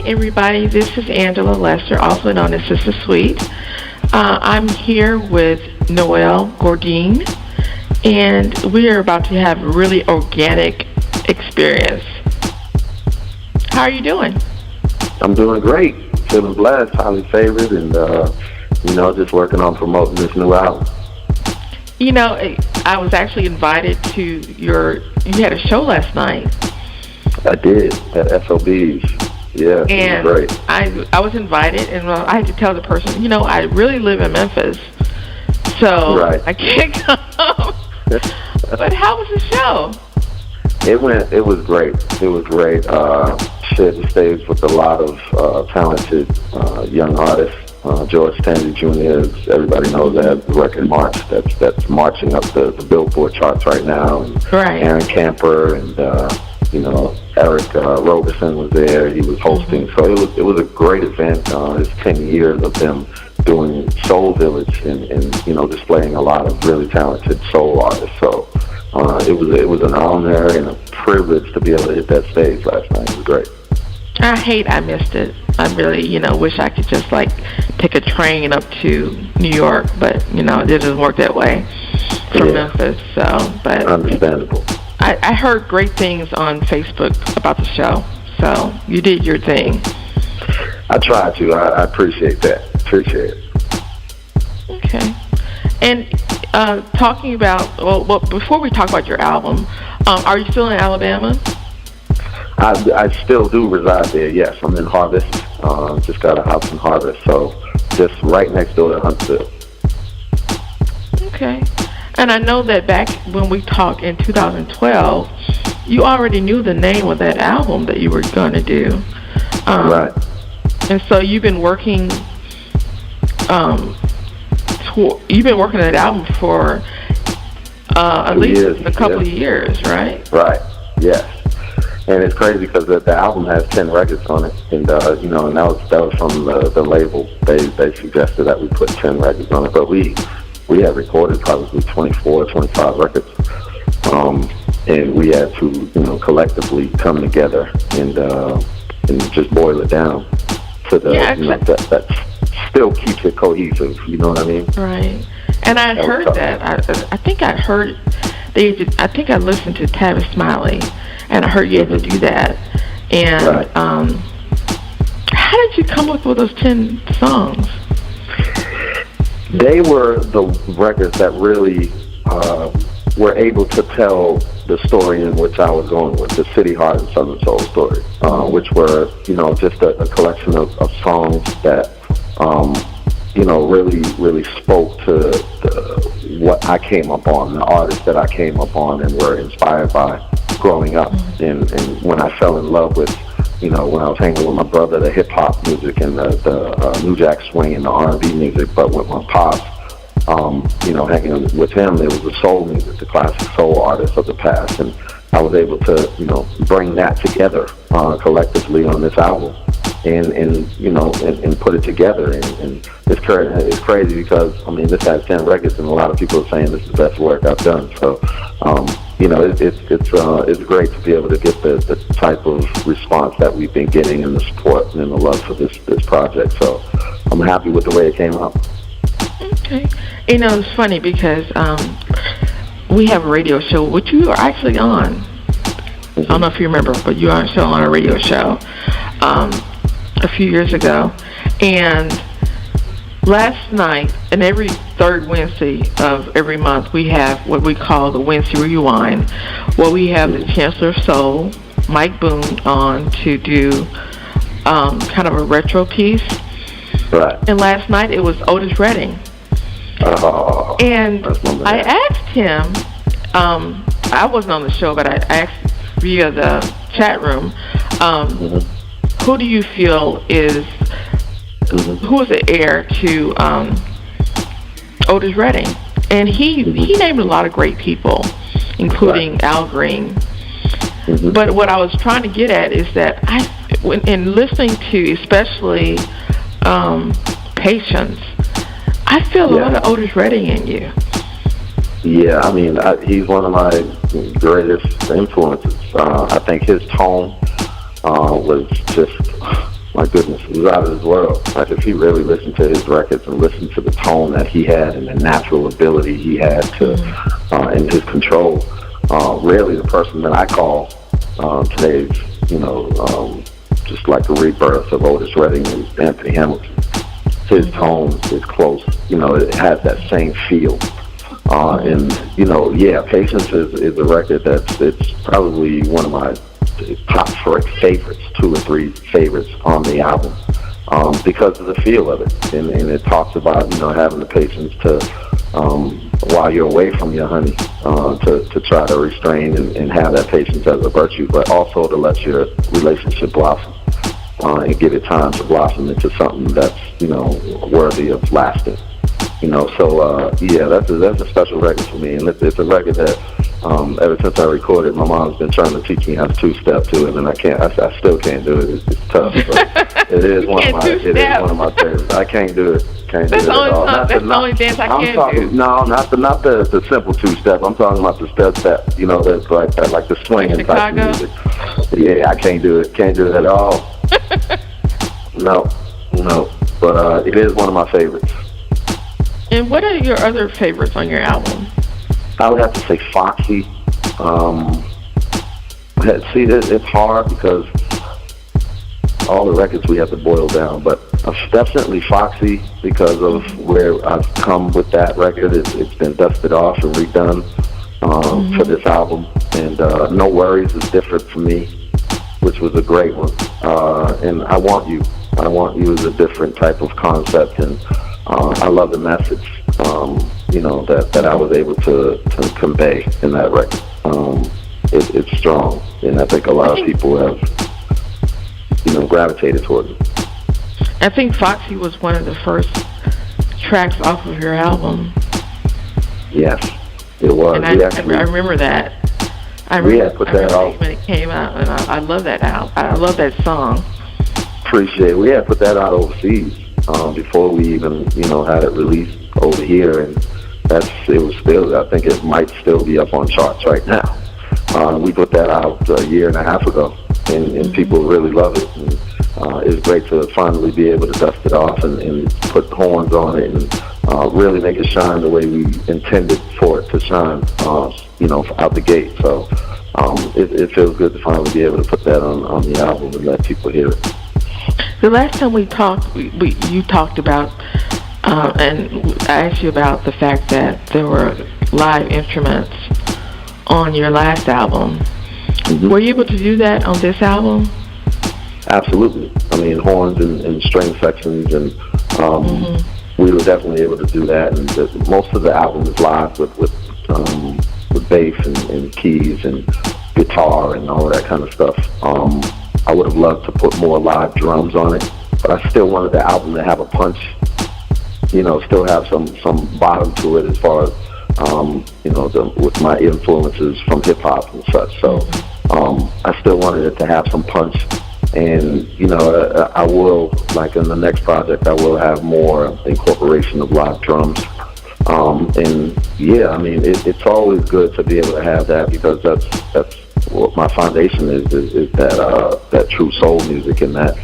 everybody. This is Angela Lester, also known as Sister Sweet. I'm here with Noel Gourdin, and we are about to have a really organic experience. How are you doing? I'm doing great. Feeling blessed, highly favored, and, just working on promoting this new album. You know, I was actually invited to you had a show last night. I did, at SOB's. Yeah, and it was great. I was invited, and I had to tell the person, I really live in Memphis, so right. I can't come. But how was the show? It was great. It was great. Shared the stage with a lot of talented young artists. George Stanley Jr., as everybody knows, that record march that's marching up the Billboard charts right now. And right. Aaron Camper and Eric Roberson was there. He was hosting, so it was a great event. It's 10 years of them doing Soul Village and displaying a lot of really talented soul artists. So it was an honor and a privilege to be able to hit that stage last night. It was great. I missed it. I really, wish I could just take a train up to New York, but it doesn't work that way from Memphis. So, but understandable. I heard great things on Facebook about the show, so you did your thing. I tried to. I appreciate that. Appreciate it. Okay. And talking about, well, before we talk about your album, are you still in Alabama? I still do reside there, yes. I'm in Harvest. Just got a house in Harvest, so just right next door to Huntsville. Okay. And I know that back when we talked in 2012, you already knew the name of that album that you were going to do. Right. And so you've been working on that album for at least a couple of years, right? Right, yes. And it's crazy because the album has 10 records on it, and and that was from the label. They suggested that we put 10 records on it, but we had recorded probably 24, 25 records, and we had to collectively come together and just boil it down to the that still keeps it cohesive. You know what I mean? Right. And I heard that. I think I heard I think I listened to Tavis Smiley. And I heard you had to do that. And right. How did you come up with those 10 songs? They were the records that really were able to tell the story in which I was going with, the City Heart and Southern Soul story, which were, just a collection of songs that, really spoke to what I came up on, the artists that I came up on and were inspired by growing up. And when I fell in love with, when I was hanging with my brother, the hip-hop music and the New Jack Swing and the R&B music, but with my pops, hanging with him, there was the soul music, the classic soul artists of the past, and I was able to, bring that together collectively on this album, and put it together, and it's crazy because this has 10 records, and a lot of people are saying this is the best work I've done. So, it's great to be able to get the type of response that we've been getting and the support and the love for this project. So, I'm happy with the way it came out. Okay. It's funny because we have a radio show, which you are actually on. I don't know if you remember, but you are still on a radio show a few years ago. And last night, and every third Wednesday of every month, we have what we call the Wednesday Rewind, where we have the Chancellor of Soul, Mike Boone, on to do kind of a retro piece. Right. And last night it was Otis Redding. And I asked him, I wasn't on the show, but I asked via the chat room, who do you feel is, who is the heir to Otis Redding? And he named a lot of great people, including Al Green. But what I was trying to get at is that in listening to especially Patience, I feel a lot of Otis Redding in you. Yeah, he's one of my greatest influences. I think his tone was just my goodness, it was out of this world. Like, if he really listened to his records and listened to the tone that he had and the natural ability he had to, and his control, really the person that I call today's, just like the rebirth of Otis Redding and Anthony Hamilton. His tone is close. It has that same feel. And Patience is a record it's probably one of my top favorites, 2 or 3 favorites on the album, because of the feel of it. And it talks about, having the patience to, while you're away from your honey, to try to restrain and have that patience as a virtue, but also to let your relationship blossom, and give it time to blossom into something that's, worthy of lasting. That's a special record for me, and it's a record that ever since I recorded, my mom's been trying to teach me how to 2-step to it, and I still can't do it. It's tough, but it is one of my favorites. I can't do it. Can't that's do it at all. That's the only dance I can do. No, not the simple 2-step. I'm talking about the step. That's like the swinging type of music. Yeah, I can't do it. Can't do it at all. No. But it is one of my favorites. And what are your other favorites on your album? I would have to say Foxy. See, it's hard because all the records we have to boil down, but definitely Foxy, because of where I've come with that record. It's been dusted off and redone for this album. And No Worries is different for me, which was a great one. And I Want You is a different type of concept, and I love the message, that I was able to convey in that record. It's strong, and I think a lot of people have, gravitated towards it. I think Foxy was one of the first tracks off of your album. Yes, it was. And I remember that. We had put that out when it came out, and I love that album. I love that song. Appreciate it. We had put that out overseas before we even, had it released over here, and it was still, I think it might still be up on charts right now. We put that out a year and a half ago, and people really love it. And, it's great to finally be able to dust it off and put horns on it and really make it shine the way we intended for it to shine, out the gate. So it feels good to finally be able to put that on the album and let people hear it. The last time we talked, you talked about, and I asked you about the fact that there were live instruments on your last album. Mm-hmm. Were you able to do that on this album? Absolutely. I mean, horns and string sections, and we were definitely able to do that. And most of the album is live with bass and keys and guitar and all of that kind of stuff. I would have loved to put more live drums on it, but I still wanted the album to have a punch, still have some bottom to it as far as, with my influences from hip hop and such. So I still wanted it to have some punch. And, I will, like in the next project, I will have more incorporation of live drums. It's always good to be able to have that, because that's what my foundation is that true soul music and that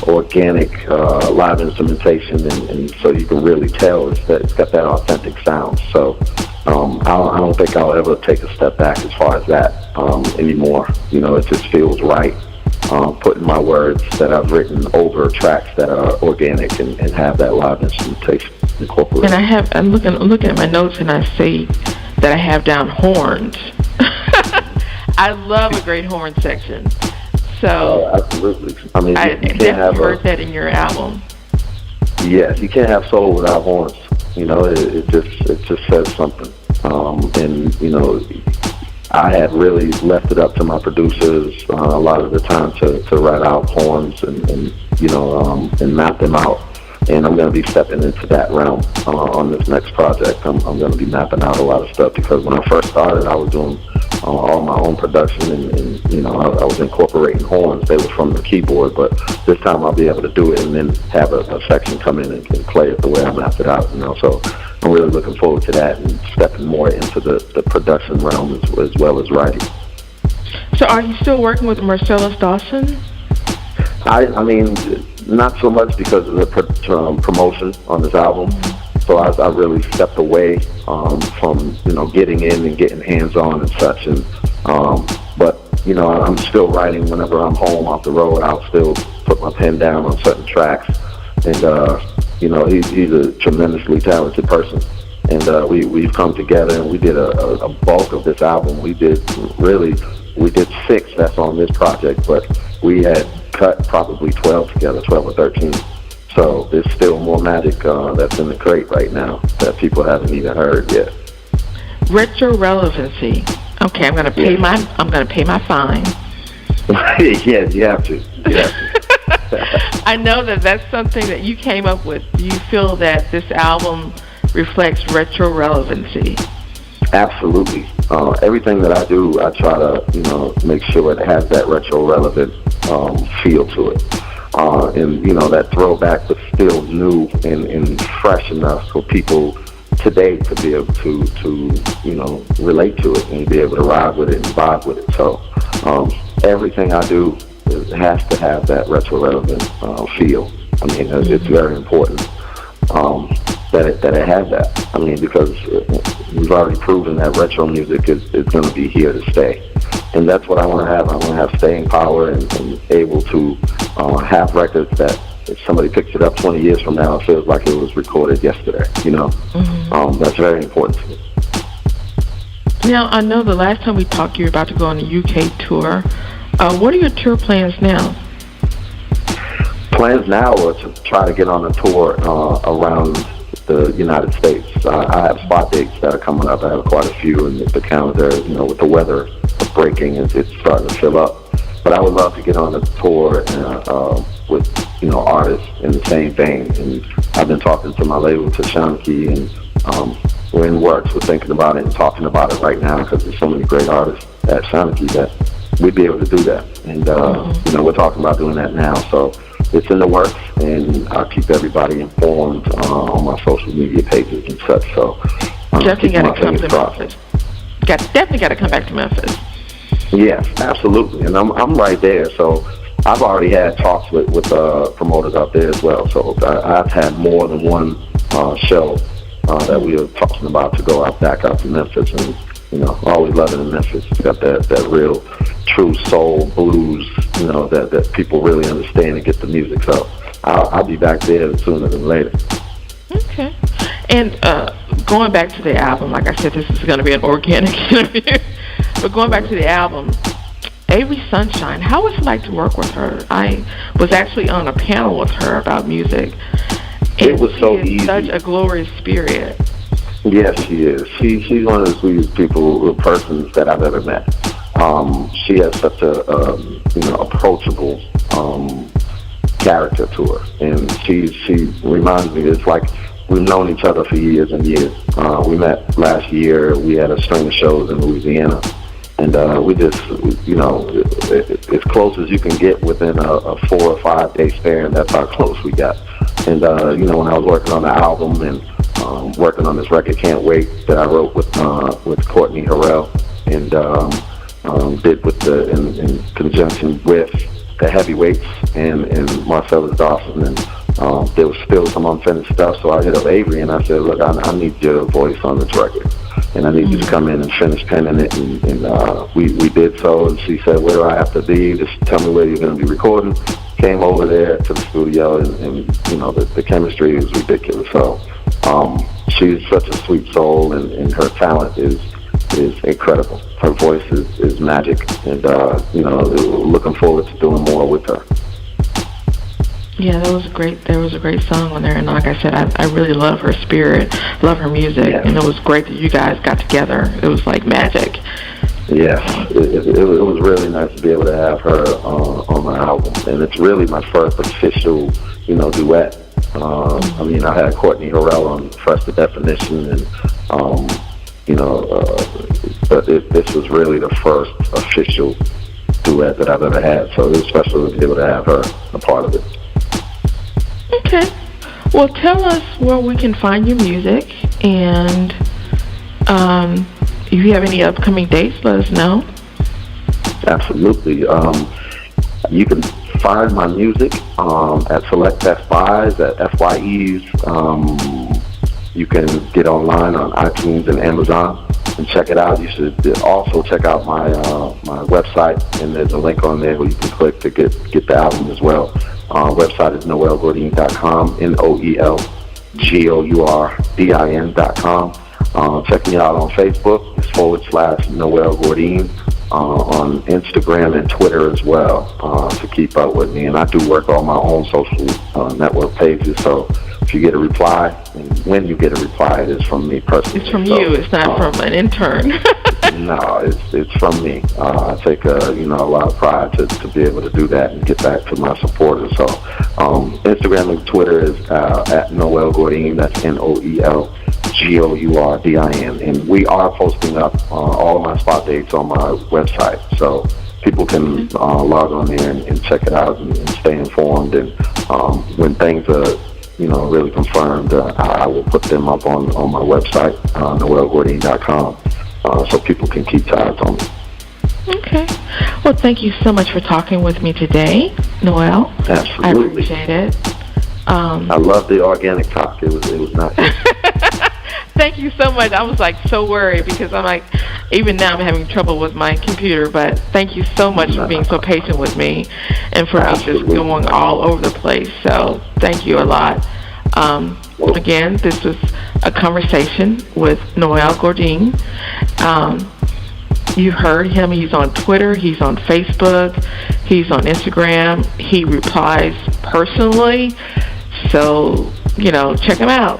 organic live instrumentation, and so you can really tell it's got that authentic sound. So I don't think I'll ever take a step back as far as that anymore. It just feels right. Putting my words that I've written over tracks that are organic and have that live instrumentation incorporated. And I'm looking at my notes, and I see that I have down horns. I love a great horn section. So absolutely. I mean, I definitely heard that in your album. Yes, you can't have soul without horns. It just says something. I had really left it up to my producers a lot of the time to write out horns and map them out. And I'm going to be stepping into that realm on this next project. I'm going to be mapping out a lot of stuff, because when I first started, I was doing all my own production, and I was incorporating horns. They were from the keyboard, but this time I'll be able to do it and then have a section come in and play it the way I mapped it out. So I'm really looking forward to that and stepping more into the production realm as well as writing. So are you still working with Marcellus Dawson? I mean, not so much because of the promotion on this album. So I really stepped away from getting in and getting hands on and such. And but I'm still writing whenever I'm home off the road. I'll still put my pen down on certain tracks. And he's a tremendously talented person. And we've come together and we did a bulk of this album. We did 6 that's on this project, but we had cut probably 12 together, 12 or 13. So there's still more magic that's in the crate right now that people haven't even heard yet. Retro relevancy. Okay, I'm gonna pay my fine. Yes, you have to. I know that's something that you came up with. Do you feel that this album reflects retro relevancy? Absolutely. Everything that I do, I try to make sure it has that retro relevant feel to it. And that throwback, but still new and fresh enough for people today to be able to relate to it and be able to ride with it and vibe with it. So everything I do has to have that retro relevant feel. I mean, it's very important that it has that. I mean, because we've already proven that retro music is going to be here to stay. And that's what I want to have. I want to have staying power and able to have records that if somebody picks it up 20 years from now, it feels like it was recorded yesterday, That's very important to me. Now, I know the last time we talked, you were about to go on a UK tour. What are your tour plans now? Plans now are to try to get on a tour around the United States. I have spot dates that are coming up. I have quite a few in the calendar, with the weather breaking, it's starting to fill up. But I would love to get on a tour with artists in the same vein. And I've been talking to my label, to Shaniki, and we're in works. We're thinking about it and talking about it right now because there's so many great artists at Shaniki that we'd be able to do that. And we're talking about doing that now. So it's in the works, and I'll keep everybody informed on my social media pages and such. So definitely got to come to Memphis. Definitely got to come back to Memphis. Yes, absolutely, and I'm right there. So I've already had talks with promoters out there as well. So I've had more than one show that we are talking about to go back out to Memphis, and I always love it in Memphis. It's got that real, true soul blues, that people really understand and get the music. So I'll be back there sooner than later. Okay, and going back to the album, like I said, this is going to be an organic interview. But going back to the album, Avery Sunshine, how was it like to work with her? I was actually on a panel with her about music. It was so easy. Such a glorious spirit. Yes, she is. She's one of the sweetest persons that I've ever met. She has such a approachable character to her, and she reminds me. It's like we've known each other for years and years. We met last year. We had a string of shows in Louisiana. And we just, as close as you can get within a 4 or 5 day span, that's how close we got. And, when I was working on the album and working on this record, Can't Wait, that I wrote with Courtney Harrell and did in conjunction with the Heavyweights and Marcellus Dawson. And there was still some unfinished stuff, so I hit up Avery and I said, look, I need your voice on this record. And I need you to come in and finish penning it, and we did so. And she said, where do I have to be? Just tell me where you're going to be recording. Came over there to the studio, and the chemistry is ridiculous. So she's such a sweet soul, and her talent is incredible. Her voice is magic, and looking forward to doing more with her. Yeah, there was a great song on there, and like I said, I really love her spirit, love her music, yes. And it was great that you guys got together. It was like magic. Yes, it was really nice to be able to have her on my album, and it's really my first official, duet. I had Courtney Harrell on Fresh the Definition, and but this was really the first official duet that I've ever had. So it was special to be able to have her a part of it. Okay. Well, tell us where we can find your music, and if you have any upcoming dates, let us know. Absolutely. You can find my music at select Best Buys, at FYEs. You can get online on iTunes and Amazon and check it out. You should also check out my my website, and there's a link on there where you can click to get the album as well. Website is noelgourdin.com, NoelGourdin.com. Check me out on Facebook. It's /Noel Gourdin. On Instagram and Twitter as well, to keep up with me. And I do work on my own social network pages, so if you get a reply, and when you get a reply, it is from me personally. It's from you, it's not from an intern. No, it's from me. I take a lot of pride to be able to do that and get back to my supporters. So Instagram and Twitter is at Noel Gourdin, that's NoelGourdin. And we are posting up all of my spot dates on my website, so people can log on there and check it out and stay informed. And when things are really confirmed, I will put them up on my website, noelgourdin.com, so people can keep tabs on me. Okay. Well, thank you so much for talking with me today, Noel. Absolutely. I appreciate it. I love the organic talk. It was nice. Thank you so much. I was so worried because I'm even now I'm having trouble with my computer, but thank you so much for being so patient with me and for me just going all over the place. So thank you a lot. Again, this was a conversation with Noel Gourdin. You heard him. He's on Twitter. He's on Facebook. He's on Instagram. He replies personally. So, check him out.